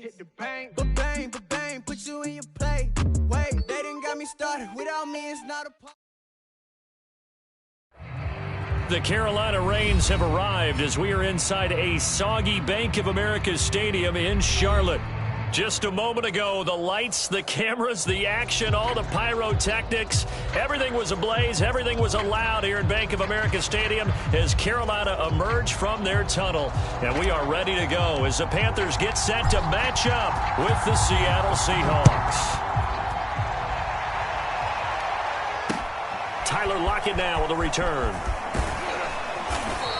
Hit the bang, bang, bang, put you in your play. Wait, they done got me started. Without me, it's not a part. The Carolina Rains have arrived as we are inside a soggy Bank of America Stadium in Charlotte. Just a moment ago, the lights, the cameras, the action, all the pyrotechnics, everything was ablaze, everything was allowed here at Bank of America Stadium as Carolina emerged from their tunnel. And we are ready to go as the Panthers get set to match up with the Seattle Seahawks. Tyler Lockett now with a return.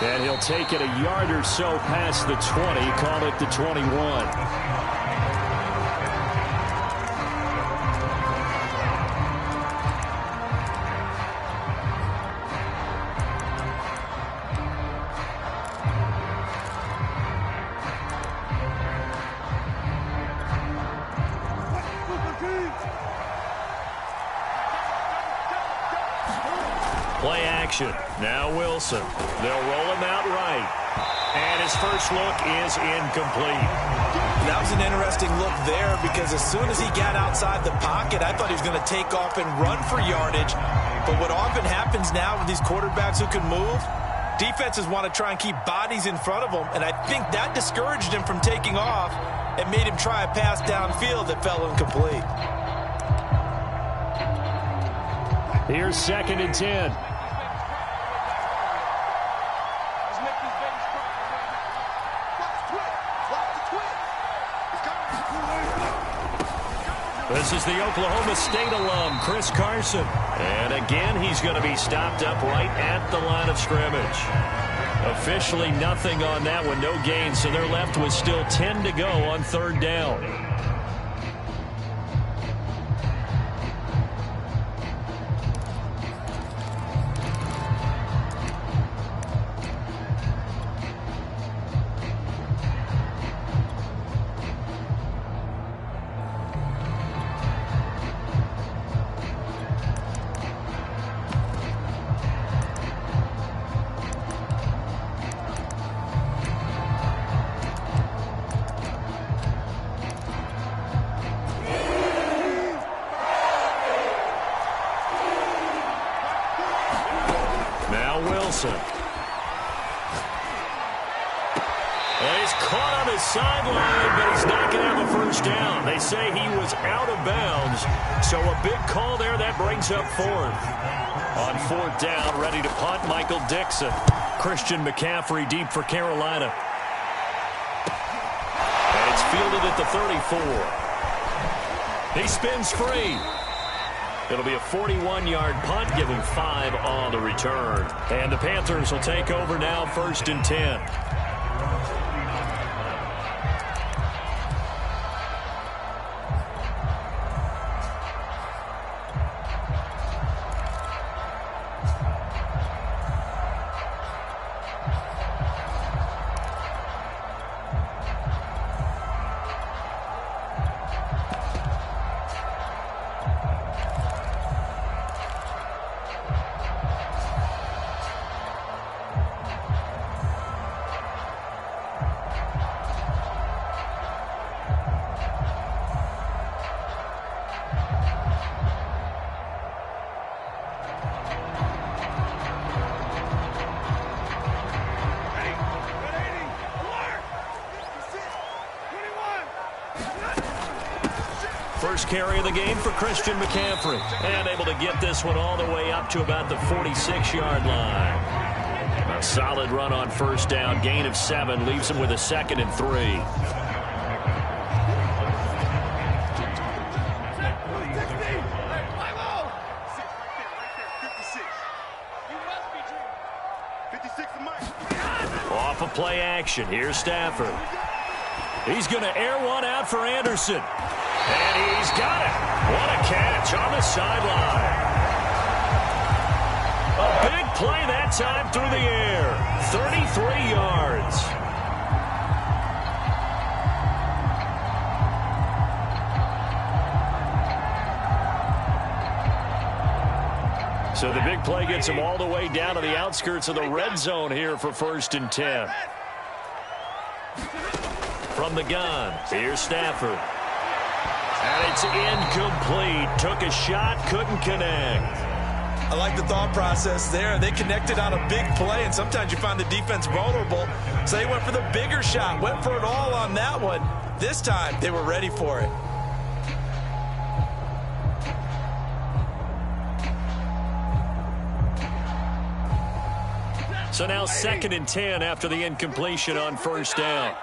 And he'll take it a yard or so past the 20, call it the 21. Play action. Now Wilson. They'll roll him out right. And his first look is incomplete. That was an interesting look there because as soon as he got outside the pocket, I thought he was going to take off and run for yardage. But what often happens now with these quarterbacks who can move, defenses want to try and keep bodies in front of them. And I think that discouraged him from taking off and made him try a pass downfield that fell incomplete. Here's 2nd and 10. This is the Oklahoma State alum, Chris Carson. And again, he's going to be stopped up right at the line of scrimmage. Officially nothing on that one, no gain, so they're left with still 10 to go on 3rd down. Wilson. And he's caught on his sideline, but he's not going to have a first down. They say he was out of bounds, so a big call there that brings up 4th. On 4th down, ready to punt, Michael Dixon. Christian McCaffrey deep for Carolina. And it's fielded at the 34. He spins free. It'll be a 41-yard punt, giving 5 on the return. And the Panthers will take over now, 1st and 10. First carry of the game for Christian McCaffrey. And able to get this one all the way up to about the 46-yard line. A solid run on 1st down. Gain of 7 leaves him with a 2nd and 3. Off of play action. Here's Stafford. He's going to air one out for Anderson. And he's got it. What a catch on the sideline. A big play that time through the air. 33 yards. So the big play gets him all the way down to the outskirts of the red zone here for 1st and 10. from the gun. Here's Stafford. And it's incomplete. Took a shot, couldn't connect. I like the thought process there. They connected on a big play, and sometimes you find the defense vulnerable. So they went for the bigger shot, went for it all on that one. This time, they were ready for it. So now 2nd and 10 after the incompletion on first down.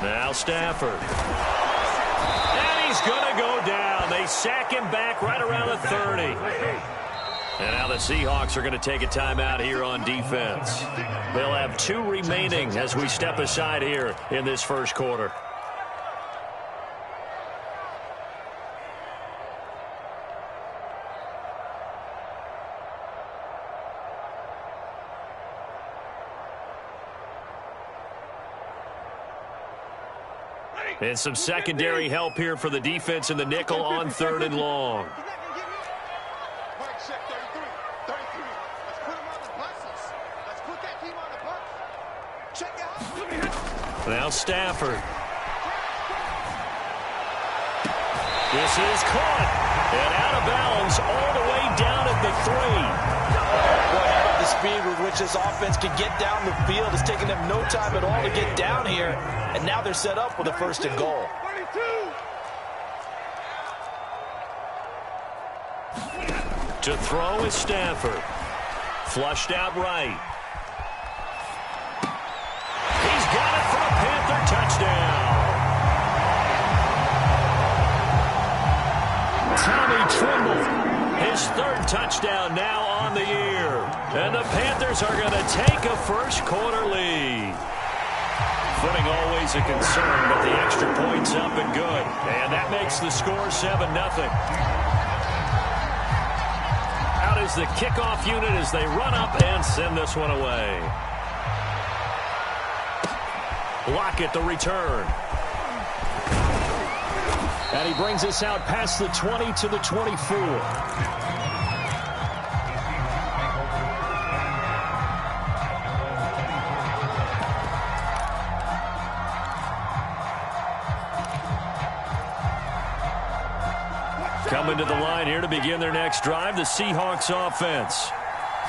Now Stafford. And he's going to go down. They sack him back right around the 30. And now the Seahawks are going to take a timeout here on defense. They'll have 2 remaining as we step aside here in this first quarter. And some secondary help here for the defense in the nickel on 3rd and long. Now Stafford. This is caught. And out of bounds all the way down at the 3. The speed with which this offense can get down the field. It's taking them no time at all to get down here. And now they're set up with a 1st and goal. To throw is Stafford. Flushed out right. He's got it for a Panther touchdown. Tommy Tremble, his 3rd touchdown now on the year. And the Panthers are going to take a first quarter lead. Footing always a concern, but the extra point's up and good. And that makes the score 7-0. Out is the kickoff unit as they run up and send this one away. Lockett the return. And he brings us out past the 20 to the 24. Coming to the line here to begin their next drive, the Seahawks offense.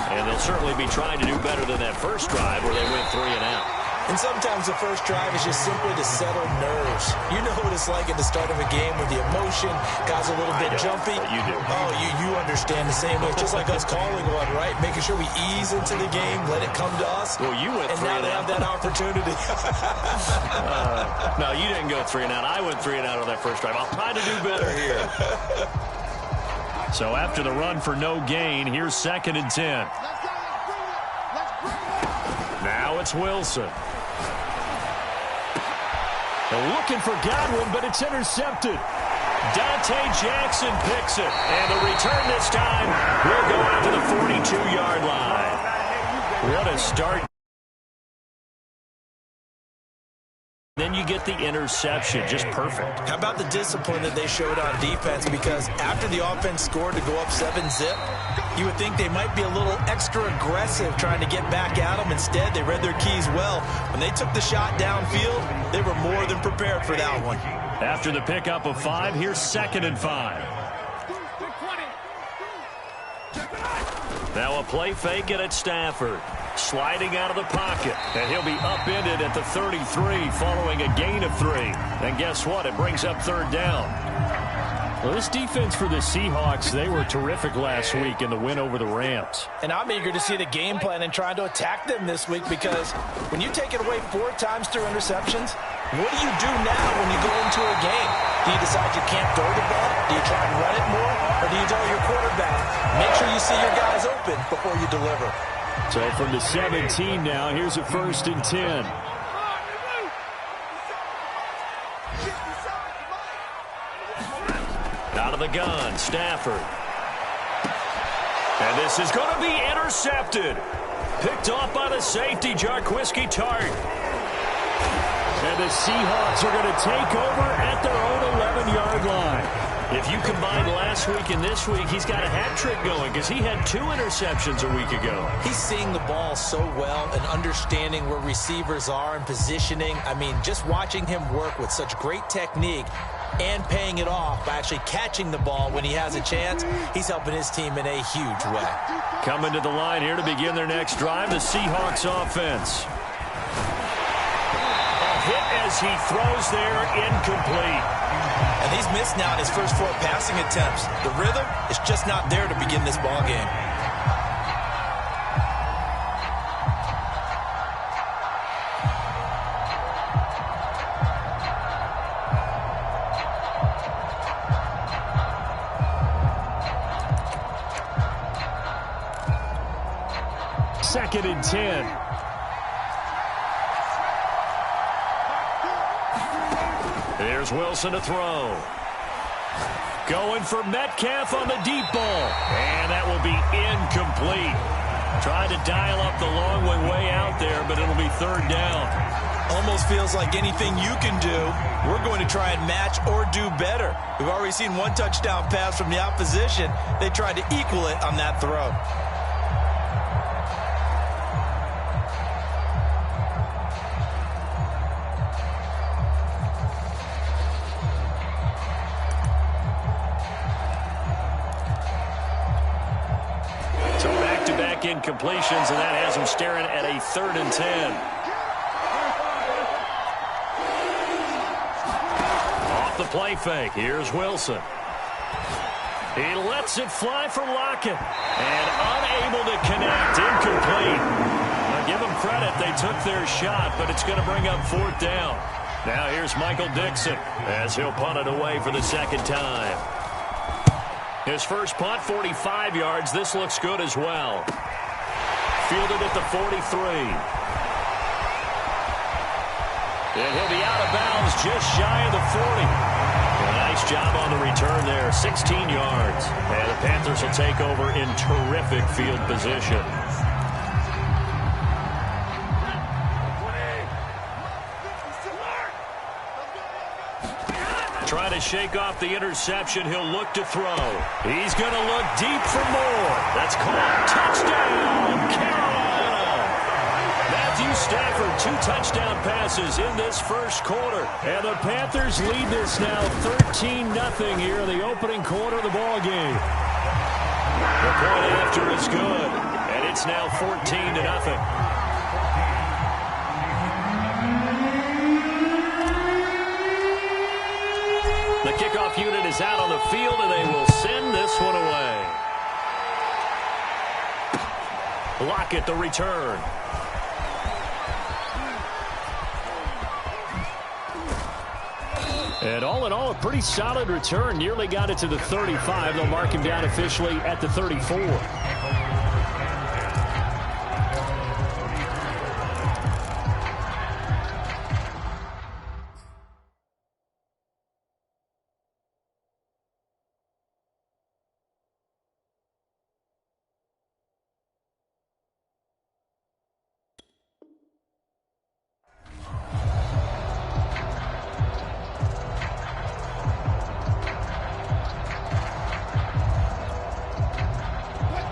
And they'll certainly be trying to do better than that first drive where they went 3 and out. And sometimes the first drive is just simply to settle nerves. You know what it's like at the start of a game with the emotion, guys a little bit jumpy. You do. Oh, you understand the same way. Just like us calling one, right? Making sure we ease into the game, let it come to us. Well, you went 3 and out. And now they have that opportunity. No, you didn't go 3 and out. I went 3 and out on that first drive. I'll try to do better here. So after the run for no gain, here's 2nd and 10. Now it's Wilson. They're looking for Godwin, but it's intercepted. Dante Jackson picks it. And the return this time will go out to the 42-yard line. What a start. Then you get the interception. Just perfect. How about the discipline that they showed on defense? Because after the offense scored to go up 7-zip, you would think they might be a little extra aggressive trying to get back at them. Instead, they read their keys well. When they took the shot downfield, they were more than prepared for that one. After the pickup of 5, here's 2nd and 5. Now a play fake it at Stafford. Sliding out of the pocket. And he'll be upended at the 33 following a gain of 3. And guess what? It brings up 3rd down. Well, this defense for the Seahawks, they were terrific last week in the win over the Rams. And I'm eager to see the game plan and trying to attack them this week because when you take it away 4 times through interceptions, what do you do now when you go into a game? Do you decide you can't throw the ball? Do you try and run it more? Or do you tell your quarterback, make sure you see your guys open before you deliver? So from the 17 now, here's a 1st and 10. Out of the gun, Stafford. And this is going to be intercepted. Picked off by the safety, Jarquiski Tart. And the Seahawks are going to take over at their own 11-yard line. If you combine last week and this week, he's got a hat trick going because he had 2 interceptions a week ago. He's seeing the ball so well and understanding where receivers are and positioning. I mean, just watching him work with such great technique and paying it off by actually catching the ball when he has a chance, he's helping his team in a huge way. Coming to the line here to begin their next drive, the Seahawks offense. A hit as he throws there, incomplete. And he's missed now in his first 4 passing attempts. The rhythm is just not there to begin this ball game. Second and 10. Here's Wilson to throw. Going for Metcalf on the deep ball. And that will be incomplete. Trying to dial up the long way out there, but it'll be 3rd down. Almost feels like anything you can do, we're going to try and match or do better. We've already seen 1 touchdown pass from the opposition. They tried to equal it on that throw. Incompletions, and that has him staring at a 3rd and 10. Off the play fake. Here's Wilson. He lets it fly for Lockett. And unable to connect. Incomplete. Now give them credit. They took their shot, but it's going to bring up 4th down. Now here's Michael Dixon as he'll punt it away for the 2nd time. His first punt, 45 yards. This looks good as well. Fielded at the 43. And he'll be out of bounds just shy of the 40. A nice job on the return there, 16 yards. And the Panthers will take over in terrific field position. Trying to shake off the interception. He'll look to throw. He's going to look deep for more. That's caught. Touchdown, Carolina. Matthew Stafford, 2 touchdown passes in this first quarter. And the Panthers lead this now 13-0 here in the opening quarter of the ball game. The point after is good. And it's now 14-0. The kickoff unit is out on the field, and they will send this one away. Lockett the return. And all in all, a pretty solid return. Nearly got it to the 35. They'll mark him down officially at the 34.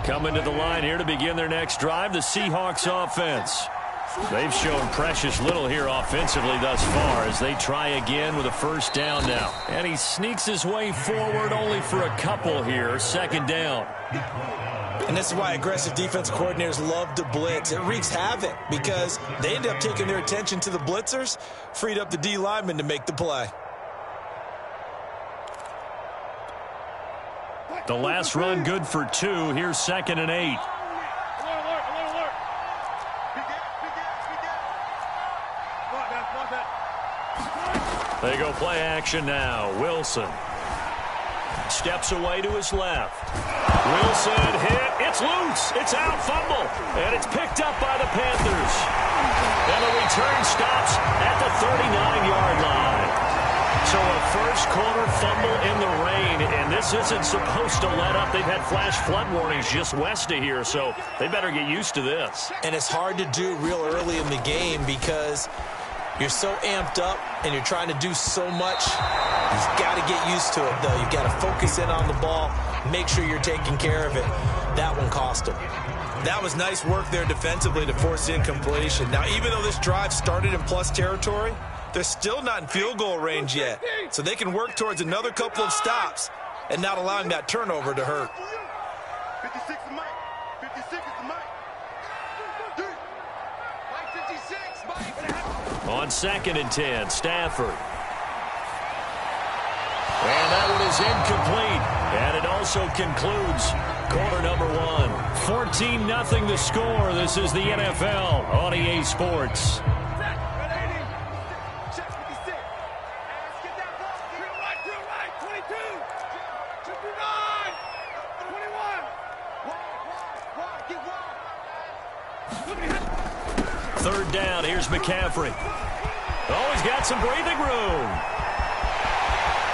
Coming to the line here to begin their next drive, the Seahawks offense. They've shown precious little here offensively thus far as they try again with a 1st down now. And he sneaks his way forward only for a couple here, 2nd down. And this is why aggressive defense coordinators love to blitz. It wreaks havoc because they end up taking their attention to the blitzers, freed up the D lineman to make the play. The last run good for 2. Here's 2nd and 8. They go play action now. Wilson steps away to his left. Wilson hit. It's loose. It's out. Fumble. And it's picked up by the Panthers. And the return stops at the 39-yard line. So a first quarter fumble in the rain, and this isn't supposed to let up. They've had flash flood warnings just west of here, so they better get used to this. And it's hard to do real early in the game because You're so amped up, and you're trying to do so much. You've got to get used to it, though. You've got to focus in on the ball, make sure you're taking care of it. That one cost him. That was nice work there defensively to force incompletion. Now, even though this drive started in plus territory, they're still not in field goal range yet. So they can work towards another couple of stops and not allowing that turnover to hurt. 56 is Mike. 56 is the Mike. Mike 56, Mike. On 2nd and 10, Stafford. And that one is incomplete. And it also concludes quarter number 1. 14-0 the score. This is the NFL on EA Sports. Third down, here's McCaffrey. Oh, he's got some breathing room.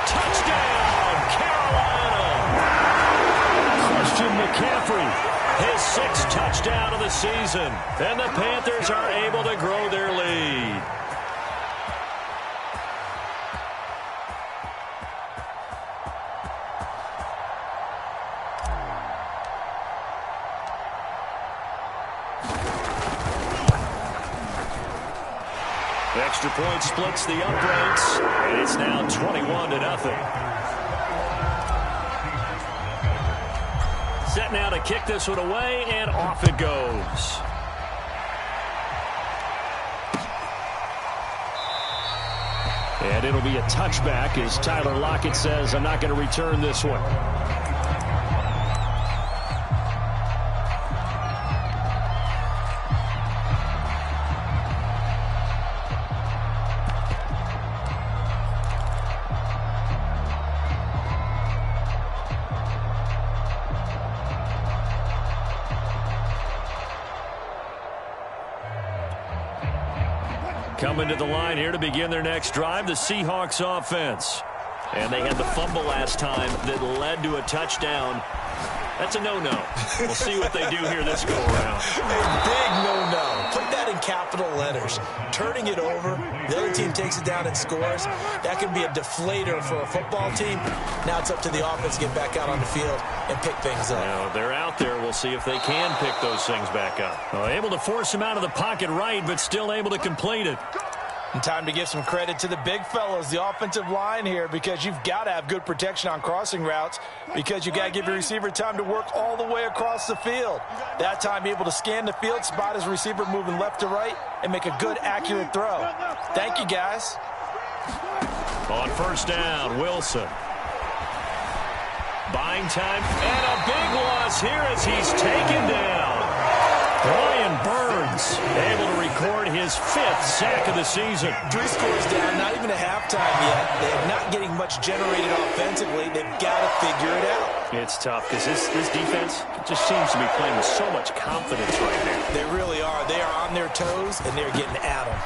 Touchdown, Carolina. Christian McCaffrey, his 6th touchdown of the season. And the Panthers are able to grow their lead. Extra point splits the uprights, and it's now 21-0. Set now to kick this one away, and off it goes. And it'll be a touchback as Tyler Lockett says, I'm not going to return this one. Coming to the line here to begin their next drive, the Seahawks offense. And they had the fumble last time that led to a touchdown. That's a no-no. We'll see what they do here this go-around. A big no-no. Put that in capital letters. Turning it over, the other team takes it down and scores. That can be a deflator for a football team. Now it's up to the offense to get back out on the field and pick things up. Now, they're out there. We'll see if they can pick those things back up. Well, able to force him out of the pocket right, but still able to complete it. And time to give some credit to the big fellows, the offensive line here, because you've got to have good protection on crossing routes because you've got to give your receiver time to work all the way across the field. That time able to scan the field, spot his receiver moving left to right, and make a good, accurate throw. Thank you, guys. On first down, Wilson. Buying time, and a big loss here as he's taken down. Brian Burns able to record his 5th sack of the season. 3 scores down, not even a halftime yet. They're not getting much generated offensively. They've got to figure it out. It's tough because this defense just seems to be playing with so much confidence right now. They really are. They are on their toes, and they're getting at them.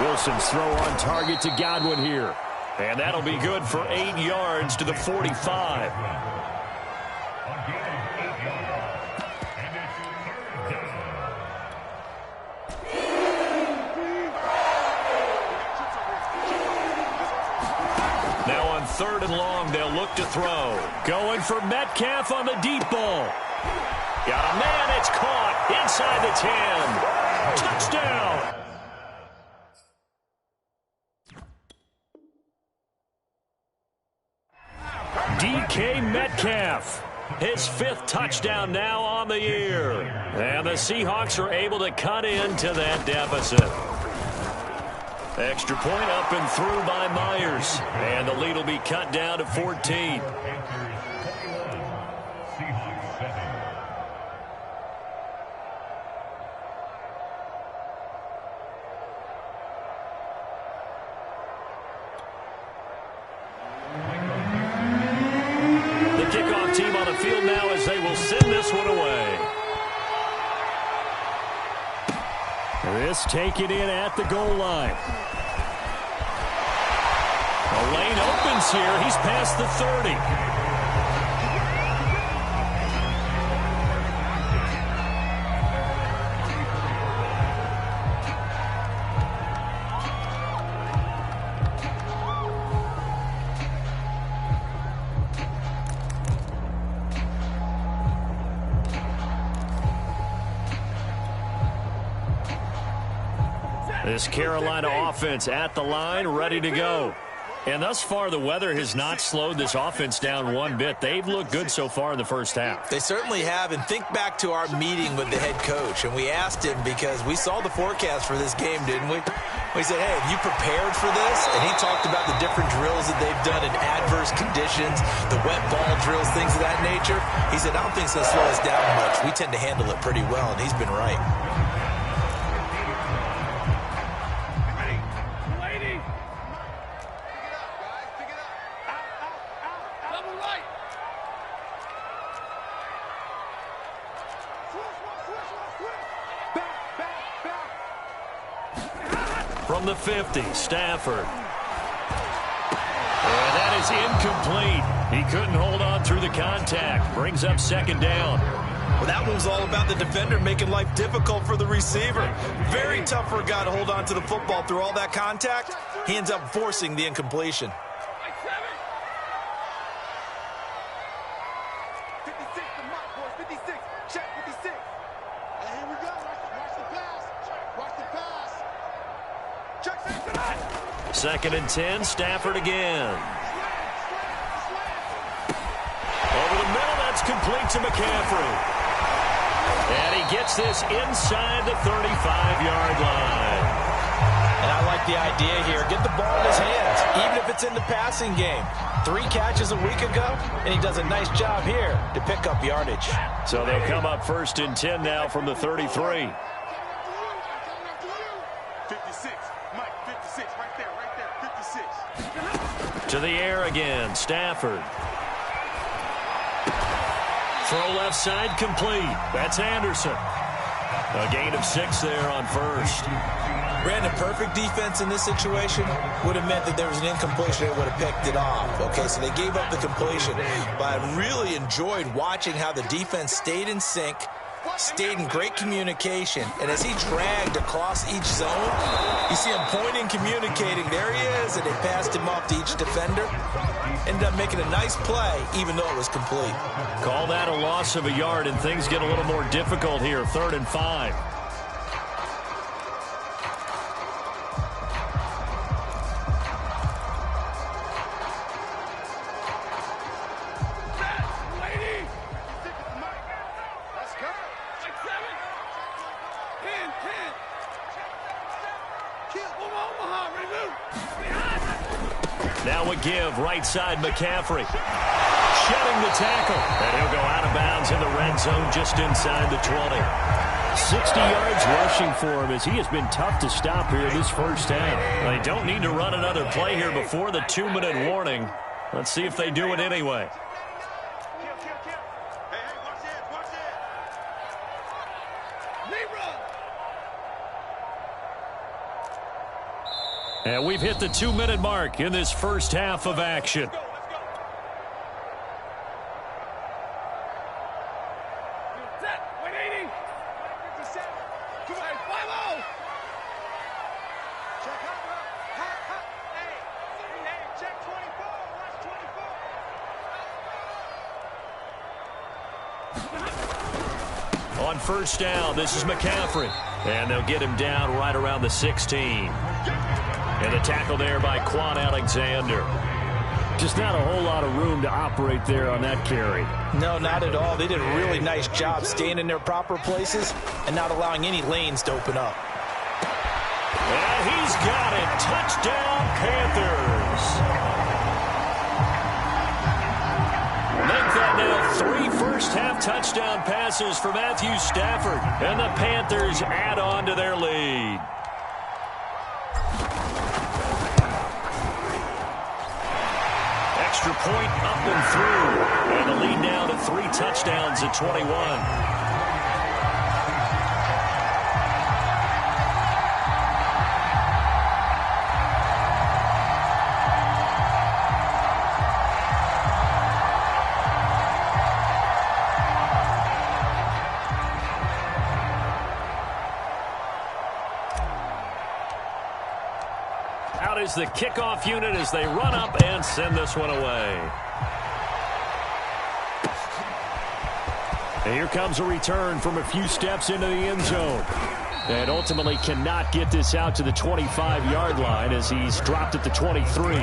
Wilson's throw on target to Godwin here. And that'll be good for 8 yards to the 45. Now on 3rd and long, they'll look to throw. Going for Metcalf on the deep ball. Got a man, it's caught inside the 10. Touchdown. DK Metcalf, his 5th touchdown now on the year. And the Seahawks are able to cut into that deficit. Extra point up and through by Myers. And the lead will be cut down to 14. The kickoff team on the field now as they will send this one away. This taken in at the goal line. The lane opens here. He's past the 30. This Carolina offense at the line, ready to go. And thus far, the weather has not slowed this offense down one bit. They've looked good so far in the first half. They certainly have. And think back to our meeting with the head coach. And we asked him, because we saw the forecast for this game, didn't we? We said, hey, have you prepared for this? And he talked about the different drills that they've done in adverse conditions, the wet ball drills, things of that nature. He said, I don't think it's going to slow us down much. We tend to handle it pretty well, and he's been right. From the 50, Stafford. And that is incomplete. He couldn't hold on through the contact. Brings up second down. Well, that one was all about the defender making life difficult for the receiver. Very tough for a guy to hold on to the football through all that contact. He ends up forcing the incompletion. 56, the mark, boys. 56. Check 56. And here we go. Watch the pass. Watch the pass. Check, Second and 10, Stafford again. Over the middle, that's complete to McCaffrey. And he gets this inside the 35-yard line. And I like the idea here. Get the ball in his hands, even if it's in the passing game. 3 catches a week ago, and he does a nice job here to pick up yardage. So they'll come up first and 10 now from the 33. 56. Mike, 56. Right there. 56. To the air again, Stafford. Throw left side complete. That's Anderson. A gain of 6 there on first. Brandon, perfect defense in this situation would have meant that there was an incompletion that would have picked it off. Okay, so they gave up the completion. But I really enjoyed watching how the defense stayed in sync, stayed in great communication, and as he dragged across each zone, you see him pointing, communicating. There he is, and they passed him off to each defender. Ended up making a nice play, even though it was complete. Call that a loss of a yard, and things get a little more difficult here. 3rd and 5. Now a give, right side, McCaffrey. Shedding the tackle. And he'll go out of bounds in the red zone just inside the 20. 60 yards rushing for him as he has been tough to stop here this first half. They don't need to run another play here before the 2-minute warning. Let's see if they do it anyway. And we've hit the 2-minute mark in this first half of action. On first down, this is McCaffrey. And they'll get him down right around the 16. And a tackle there by Quan Alexander. Just not a whole lot of room to operate there on that carry. No, not at all. They did a really nice job staying in their proper places and not allowing any lanes to open up. And he's got it. Touchdown, Panthers. Make that now 3 first-half touchdown passes for Matthew Stafford. And the Panthers add on to their lead. Extra point up and through. And the lead now to 3 touchdowns at 21. Out is the kickoff unit as they run up and send this one away. And here comes a return from a few steps into the end zone. And ultimately cannot get this out to the 25-yard line as he's dropped at the 23.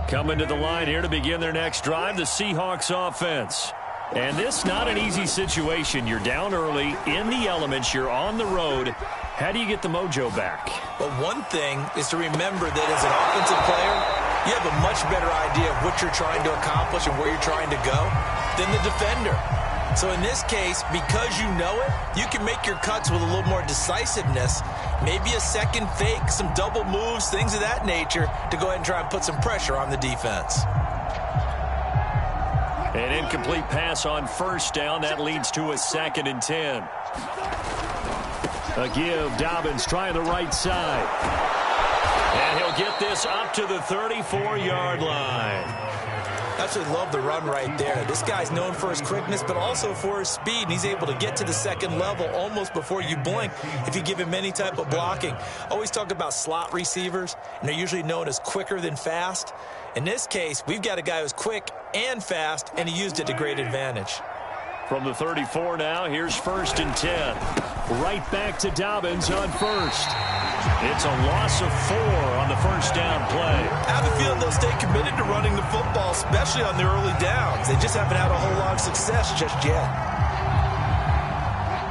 Coming to the line here to begin their next drive, the Seahawks offense. And this not an easy situation. You're down early, in the elements, you're on the road. How do you get the mojo back? Well, one thing is to remember that as an offensive player, you have a much better idea of what you're trying to accomplish and where you're trying to go than the defender. So in this case, because you know it, you can make your cuts with a little more decisiveness, maybe a second fake, some double moves, things of that nature, to go ahead and try and put some pressure on the defense. An incomplete pass on first down. That leads to a 2nd and 10. A give. Dobbins trying the right side. And he'll get this up to the 34-yard line. I absolutely love the run right there. This guy's known for his quickness, but also for his speed. And he's able to get to the second level almost before you blink if you give him any type of blocking. Always talk about slot receivers, and they're usually known as quicker than fast. In this case, we've got a guy who's quick and fast, and he used it to great advantage. From the 34 now, here's 1st and 10. Right back to Dobbins on first. It's a loss of 4 on the first down play. I have a feeling they'll stay committed to running the football, especially on the early downs. They just haven't had a whole lot of success just yet.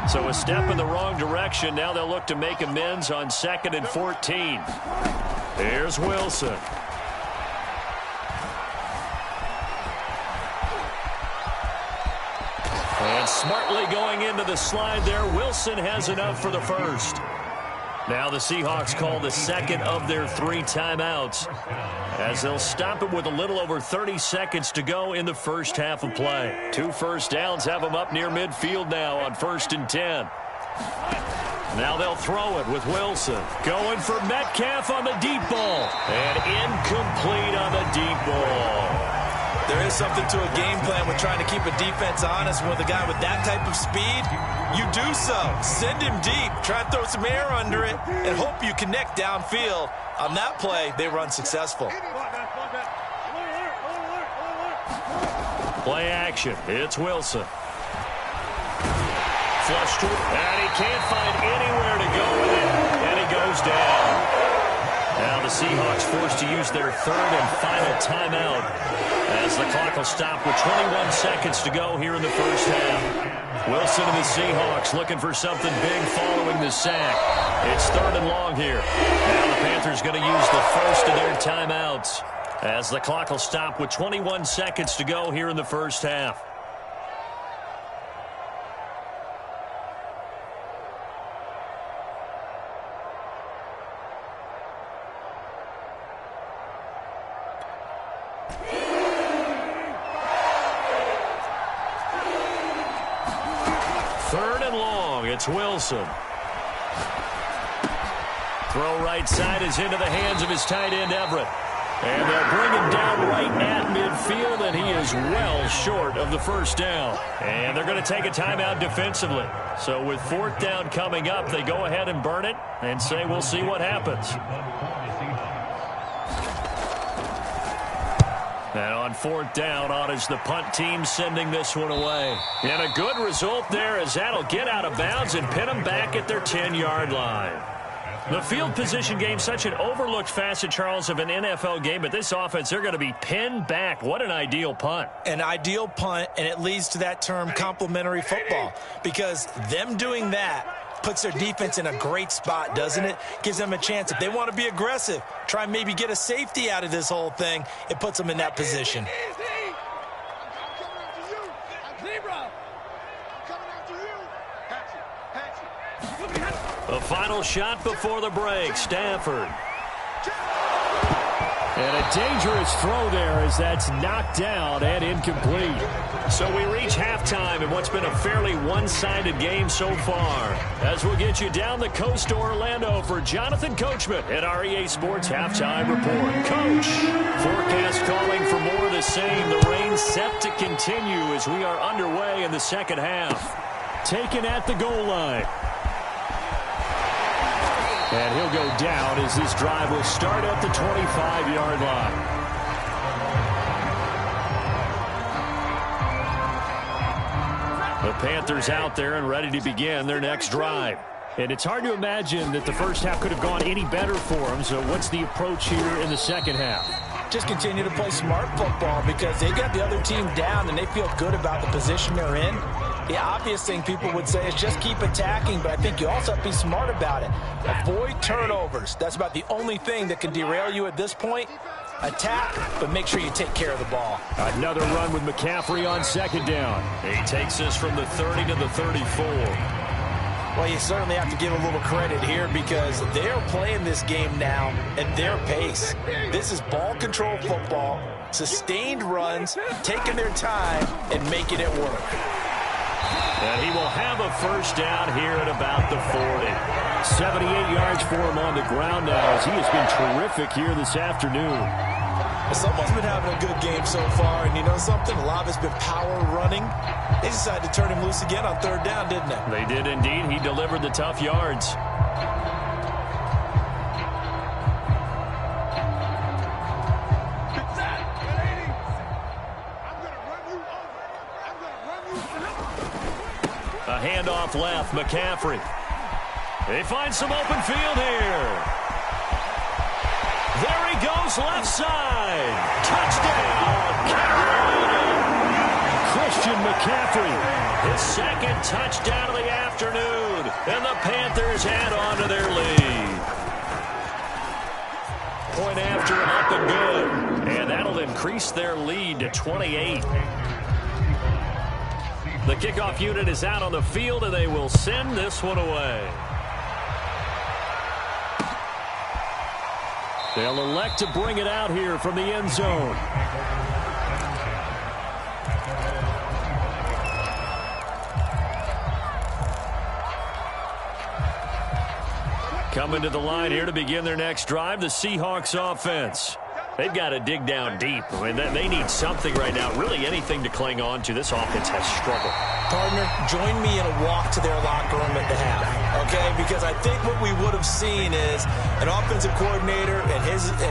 So a step in the wrong direction. Now they'll look to make amends on 2nd and 14. Here's Wilson. And smartly going into the slide there, Wilson has enough for the first. Now the Seahawks call the 2nd of their 3 timeouts as they'll stop it with a little over 30 seconds to go in the first half of play. 2 first downs have them up near midfield now on 1st and 10. Now they'll throw it with Wilson. Going for Metcalf on the deep ball. And incomplete on the deep ball. There is something to a game plan with trying to keep a defense honest. With a guy with that type of speed, you do so. Send him deep, try and throw some air under it, and hope you connect downfield. On that play, they were unsuccessful. Play action. It's Wilson. Flush to it, and he can't find anywhere to go with it, and he goes down. Now the Seahawks forced to use their 3rd and final timeout as the clock will stop with 21 seconds to go here in the first half. Wilson and the Seahawks looking for something big following the sack. It's 3rd and long here. Now the Panthers going to use the first of their timeouts as the clock will stop with 21 seconds to go here in the first half. It's Wilson. Throw right side is into the hands of his tight end, Everett. And they'll bring him down right at midfield, and he is well short of the first down. And they're going to take a timeout defensively. So with 4th down coming up, they go ahead and burn it and say we'll see what happens. And on 4th down, on is the punt team sending this one away. And a good result there as that'll get out of bounds and pin them back at their 10-yard line. The field position game, such an overlooked facet, Charles, of an NFL game, but this offense, they're going to be pinned back. What an ideal punt. An ideal punt, and it leads to that term complementary football, because them doing that puts their defense in a great spot, doesn't it? Gives them a chance. If they want to be aggressive, try and maybe get a safety out of this whole thing, it puts them in that position. The final shot before the break, Stafford. And a dangerous throw there as that's knocked down and incomplete. So we reach halftime in what's been a fairly one-sided game so far. As we'll get you down the coast to Orlando for Jonathan Coachman at our EA Sports Halftime Report. Coach, forecast calling for more of the same. The rain set to continue as we are underway in the second half. Taken at the goal line. And he'll go down as this drive will start at the 25-yard line. The Panthers out there and ready to begin their next drive. And it's hard to imagine that the first half could have gone any better for them. So what's the approach here in the second half? Just continue to play smart football because they got the other team down and they feel good about the position they're in. The obvious thing people would say is just keep attacking, but I think you also have to be smart about it. Avoid turnovers. That's about the only thing that can derail you at this point. Attack, but make sure you take care of the ball. Another run with McCaffrey on second down. He takes us from the 30 to the 34. Well, you certainly have to give a little credit here because they're playing this game now at their pace. This is ball control football, sustained runs, taking their time, and making it work. And he will have a first down here at about the 40. 78 yards for him on the ground now as he has been terrific here this afternoon. Someone's been having a good game so far, and you know something? A lot of it's been power running. They decided to turn him loose again on third down, didn't they? They did indeed. He delivered the tough yards. A handoff left, McCaffrey. They find some open field here. There he goes, left side. Touchdown, Carolina. Christian McCaffrey, his second touchdown of the afternoon. And the Panthers add on to their lead. Point after, up and good. And that'll increase their lead to 28. The kickoff unit is out on the field, and they will send this one away. They'll elect to bring it out here from the end zone. Coming to the line here to begin their next drive, the Seahawks offense. They've got to dig down deep. I mean, they need something right now, really anything to cling on to. This offense has struggled. Partner, join me in a walk to their locker room at the half, okay? Because I think what we would have seen is an offensive coordinator and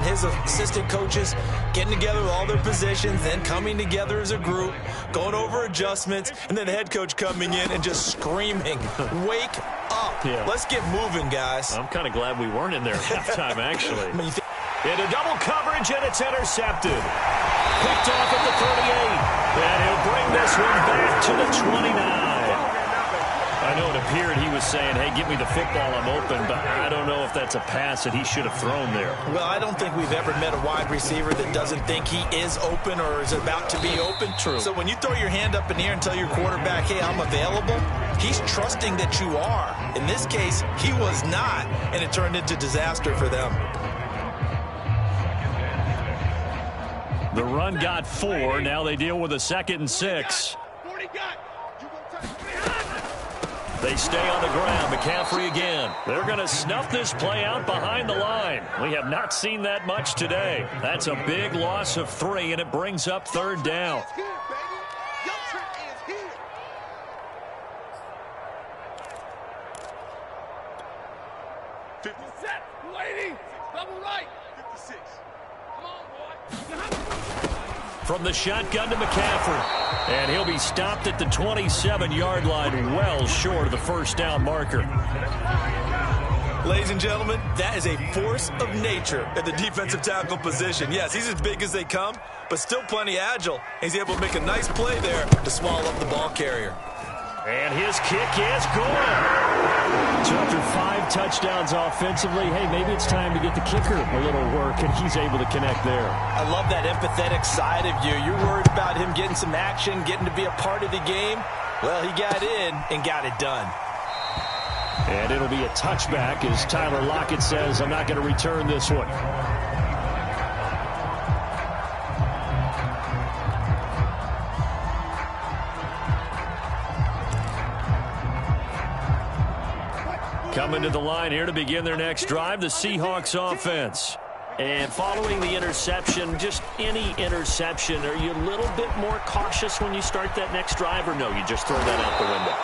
his assistant coaches getting together with all their positions, then coming together as a group, going over adjustments, and then the head coach coming in and just screaming, wake up. Yeah. Let's get moving, guys. I'm kind of glad we weren't in there at halftime, actually. Into double coverage, and it's intercepted. Picked off at the 38. And he'll bring this one back to the 29. I know it appeared he was saying, hey, give me the football, I'm open, but I don't know if that's a pass that he should have thrown there. Well, I don't think we've ever met a wide receiver that doesn't think he is open or is about to be open. True. So when you throw your hand up in the air and tell your quarterback, hey, I'm available, he's trusting that you are. In this case, he was not, and it turned into disaster for them. The run got 4. Now they deal with a 2nd and 6. They stay on the ground. McCaffrey again. They're going to snuff this play out behind the line. We have not seen that much today. That's a big loss of 3, and it brings up 3rd down. From the shotgun to McCaffrey. And he'll be stopped at the 27-yard line, well short of the first down marker. Ladies and gentlemen, that is a force of nature at the defensive tackle position. Yes, he's as big as they come, but still plenty agile. He's able to make a nice play there to swallow up the ball carrier. And his kick is good. So after 5 touchdowns offensively, hey, maybe it's time to get the kicker a little work, and he's able to connect there. I love that empathetic side of you. You're worried about him getting some action, getting to be a part of the game. Well, he got in and got it done. And it'll be a touchback as Tyler Lockett says, I'm not going to return this one. Coming to the line here to begin their next drive, the Seahawks offense. And following the interception, just any interception, are you a little bit more cautious when you start that next drive, or no, you just throw that out the window?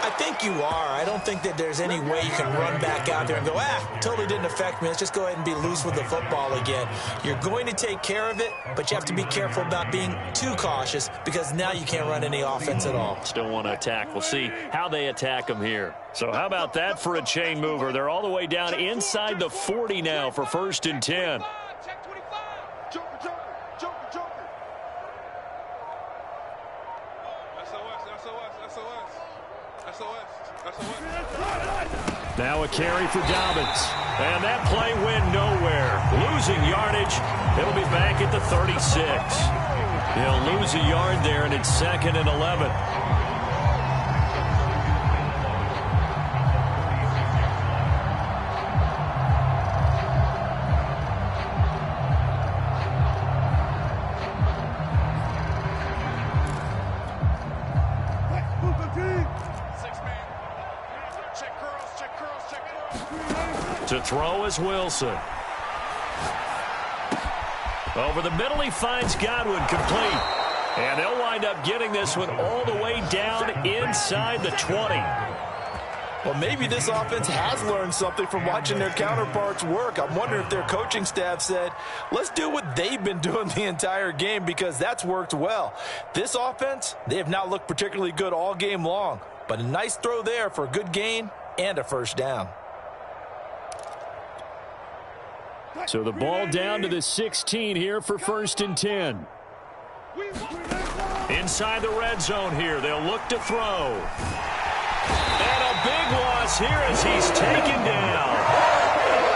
I think you are. I don't think that there's any way you can run back out there and go, totally didn't affect me. Let's just go ahead and be loose with the football again. You're going to take care of it, but you have to be careful about being too cautious because now you can't run any offense at all. Still want to attack. We'll see how they attack them here. So how about that for a chain mover? They're all the way down inside the 40 now for 1st and 10. Now a carry for Dobbins. And that play went nowhere. Losing yardage. It'll be back at the 36. He'll lose a yard there, and it's 2nd and 11. To throw is Wilson. Over the middle, he finds Godwin, complete. And they'll wind up getting this one all the way down inside the 20. Well, maybe this offense has learned something from watching their counterparts work. I'm wondering if their coaching staff said, let's do what they've been doing the entire game because that's worked well. This offense, they have not looked particularly good all game long. But a nice throw there for a good gain and a 1st down. So the ball down to the 16 here for 1st and 10. Inside the red zone here. They'll look to throw. And a big loss here as he's taken down.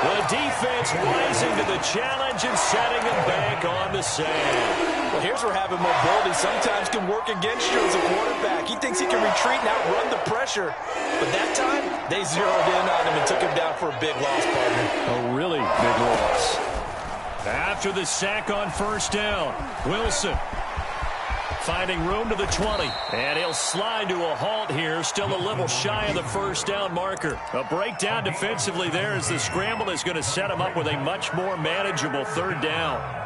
The defense rising to the challenge and setting him back on the sand. Well, here's where having mobility sometimes can work against you as a quarterback. He thinks he can retreat and outrun the pressure. But that time, they zeroed in on him and took him down for a big loss, partner. A really big loss. After the sack on 1st down, Wilson finding room to the 20. And he'll slide to a halt here, still a little shy of the 1st down marker. A breakdown defensively there as the scramble is going to set him up with a much more manageable 3rd down.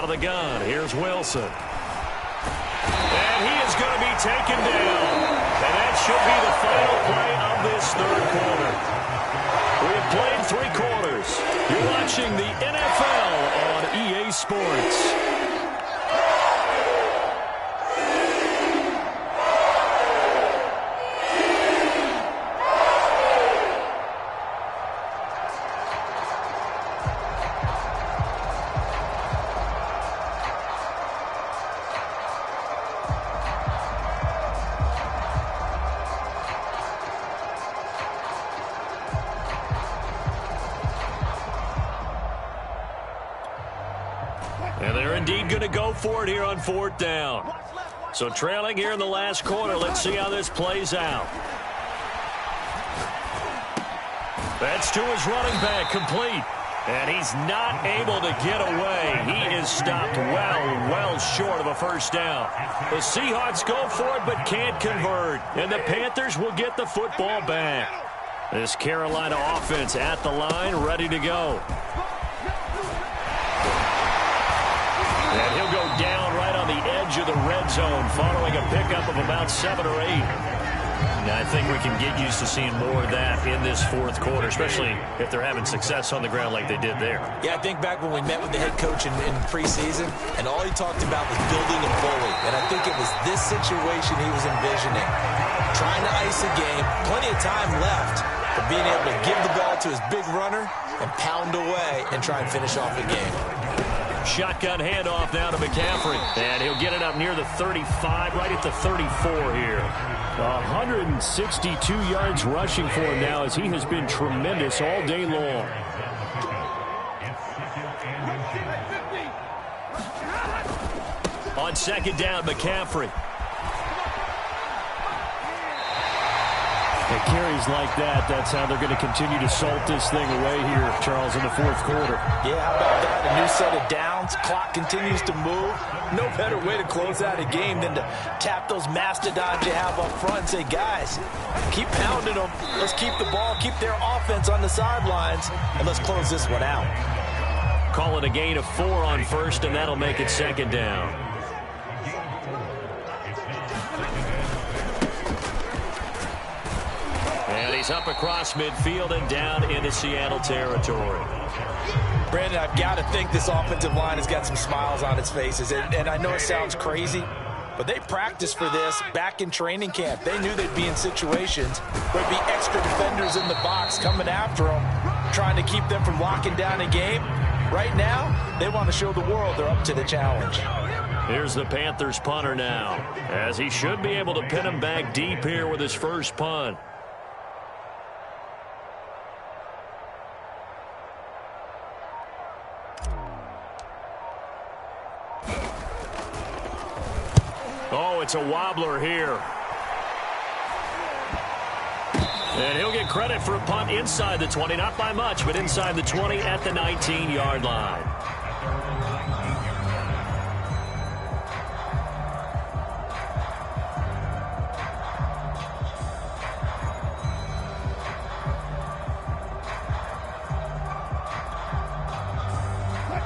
The gun. Here's Wilson. And he is going to be taken down. And that should be the final play of this 3rd quarter. We have played 3 quarters. You're watching the NFL on EA Sports. And they're indeed going to go for it here on 4th down. So trailing here in the last quarter. Let's see how this plays out. That's to his running back, complete. And he's not able to get away. He is stopped well short of a 1st down. The Seahawks go for it but can't convert. And the Panthers will get the football back. This Carolina offense at the line, ready to go. And he'll go down right on the edge of the red zone following a pickup of about 7 or 8. And I think we can get used to seeing more of that in this 4th quarter, especially if they're having success on the ground like they did there. Yeah, I think back when we met with the head coach in preseason, and all he talked about was building a bully. And I think it was this situation he was envisioning. Trying to ice a game, plenty of time left, but being able to give the ball to his big runner and pound away and try and finish off the game. Shotgun handoff now to McCaffrey. And he'll get it up near the 35, right at the 34 here. 162 yards rushing for him now as he has been tremendous all day long. On 2nd down, McCaffrey. And carries like that, that's how they're going to continue to salt this thing away here, Charles, in the fourth quarter. Yeah, how about that? A new set of downs. Clock continues to move. No better way to close out a game than to tap those mastodons you have up front and say, guys, keep pounding them. Let's keep the ball, keep their offense on the sidelines, and let's close this one out. Call it a gain of 4 on first, and that'll make it second down. And he's up across midfield and down into Seattle territory. Brandon, I've got to think this offensive line has got some smiles on its faces. And I know it sounds crazy, but they practiced for this back in training camp. They knew they'd be in situations where there'd be extra defenders in the box coming after them, trying to keep them from locking down a game. Right now, they want to show the world they're up to the challenge. Here's the Panthers punter now, as he should be able to pin him back deep here with his first punt. Oh, it's a wobbler here. And he'll get credit for a punt inside the 20, not by much, but inside the 20 at the 19-yard line.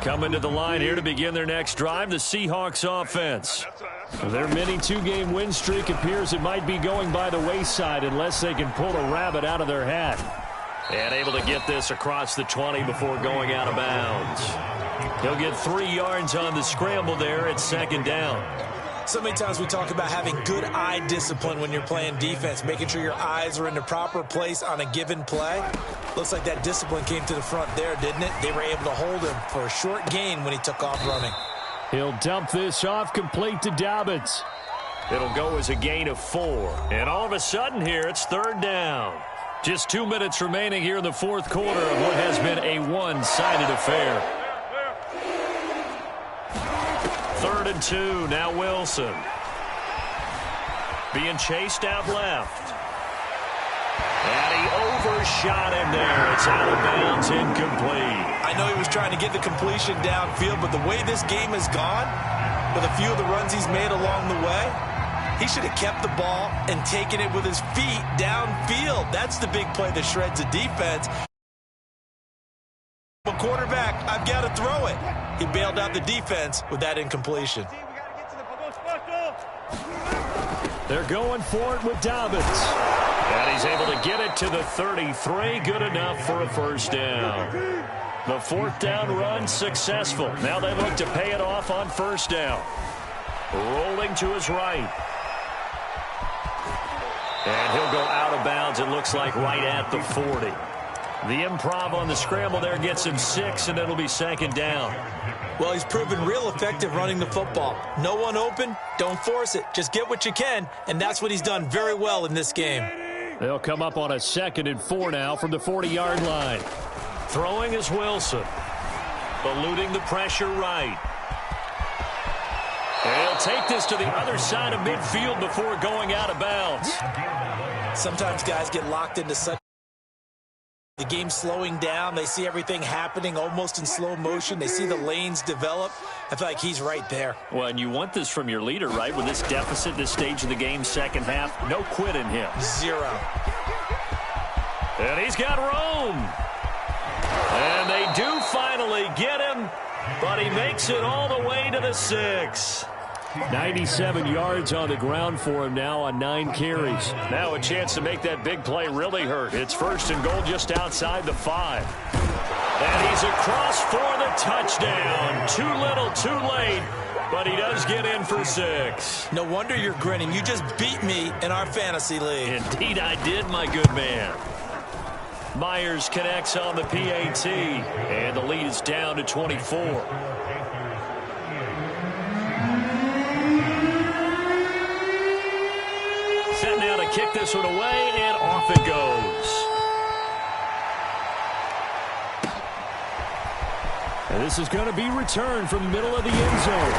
Coming to the line here to begin their next drive, the Seahawks offense. Their mini 2-game win streak appears it might be going by the wayside unless they can pull a rabbit out of their hat. And able to get this across the 20 before going out of bounds. He'll get 3 yards on the scramble there at second down. So many times we talk about having good eye discipline when you're playing defense, making sure your eyes are in the proper place on a given play. Looks like that discipline came to the front there, didn't it? They were able to hold him for a short gain when he took off running. He'll dump this off complete to Dobbins. It'll go as a gain of 4. And all of a sudden here, it's third down. Just 2 minutes remaining here in the fourth quarter of what has been a one-sided affair. 3rd and 2, now Wilson. Being chased out left. And he overshot him there. It's out of bounds, incomplete. I know he was trying to get the completion downfield, but the way this game has gone, with a few of the runs he's made along the way, he should have kept the ball and taken it with his feet downfield. That's the big play that shreds a defense. A quarterback, I've got to throw it. He bailed out the defense with that incompletion. They're going for it with Dobbins. And he's able to get it to the 33. Good enough for a first down. The 4th down run successful. Now they look to pay it off on first down. Rolling to his right. And he'll go out of bounds, it looks like, right at the 40. The improv on the scramble there gets him 6, and it'll be second down. Well, he's proven real effective running the football. No one open, don't force it. Just get what you can, and that's what he's done very well in this game. They'll come up on a 2nd and 4 now from the 40-yard line. Throwing is Wilson. Eluding the pressure right. And he'll take this to the other side of midfield before going out of bounds. Sometimes guys get locked into such the game slowing down. They see everything happening almost in slow motion. They see the lanes develop. I feel like he's right there. Well, and you want this from your leader, right? With this deficit, this stage of the game, second half, no quit in him. 0. And he's got room. And they do finally get him, but he makes it all the way to the 6. 97 yards on the ground for him now on 9 carries. Now a chance to make that big play really hurt. It's 1st and goal just outside the 5. And he's across for the touchdown. Too little, too late, but he does get in for 6. No wonder you're grinning. You just beat me in our fantasy league. Indeed I did, my good man. Myers connects on the PAT, and the lead is down to 24. Set now to kick this one away, and off it goes. And this is going to be returned from the middle of the end zone.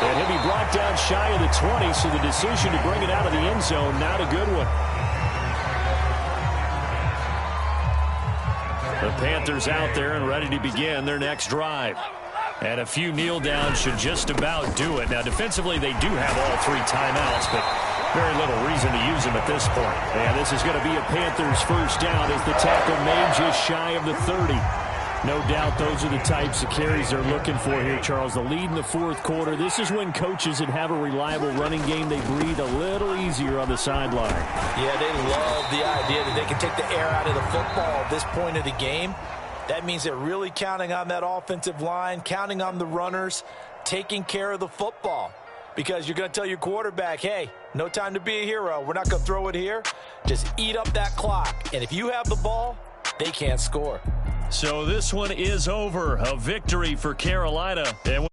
And he'll be brought down shy of the 20, so the decision to bring it out of the end zone, not a good one. Panthers out there and ready to begin their next drive. And a few kneel downs should just about do it. Now, defensively, they do have all 3 timeouts, but very little reason to use them at this point. And this is going to be a Panthers first down as the tackle made just shy of the 30. No doubt those are the types of carries they're looking for here, Charles. The lead in the fourth quarter. This is when coaches that have a reliable running game, they breathe a little easier on the sideline. Yeah, they love the idea that they can take the air out of the football at this point of the game. That means they're really counting on that offensive line, counting on the runners, taking care of the football. Because you're going to tell your quarterback, hey, no time to be a hero. We're not going to throw it here. Just eat up that clock. And if you have the ball, they can't score. So this one is over. A victory for Carolina. And